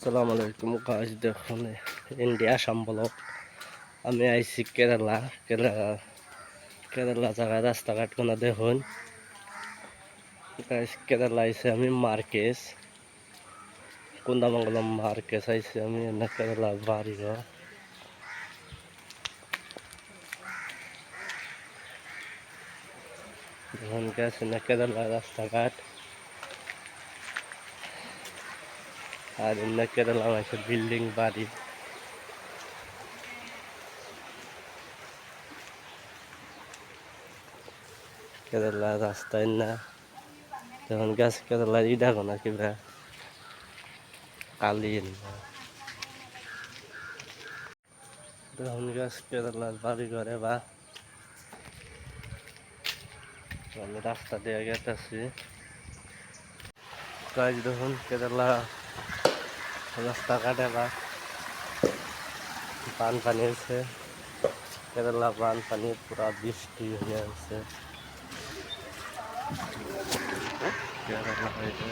আসসালামু আলাইকুম গাইস, দেখুন ইন্ডিয়া সম্বলক আমি আইছি কেরালা। কেরালা জায়গায় রাস্তাঘাট কোনো দেখুন গাইস। কেরালা আইছি আমি মার্কেস, কুন্দামঙ্গলম মার্কেস আইছি আমি না কেরালা বাড়িঘর। দেখুন গেছে না কেরালা রাস্তাঘাট, আর না কেরালা আছে বিল্ডিং বাড়ি। কেরালা রাস্তায় না দেখুন গেছে কেরালা ই দেখো না কিবা কালিন। দেখুন গেছে কেরালার বাড়ি ঘরে বা আমি রাস্তা দিয়ে গেতেছি গাইজ। দেখুন কেরালা রাস্তাঘাটে বা বানপানি হয়েছে। কেরালা বানপানি পুরা বৃষ্টি হয়ে আছে কেরালা হয়েছে।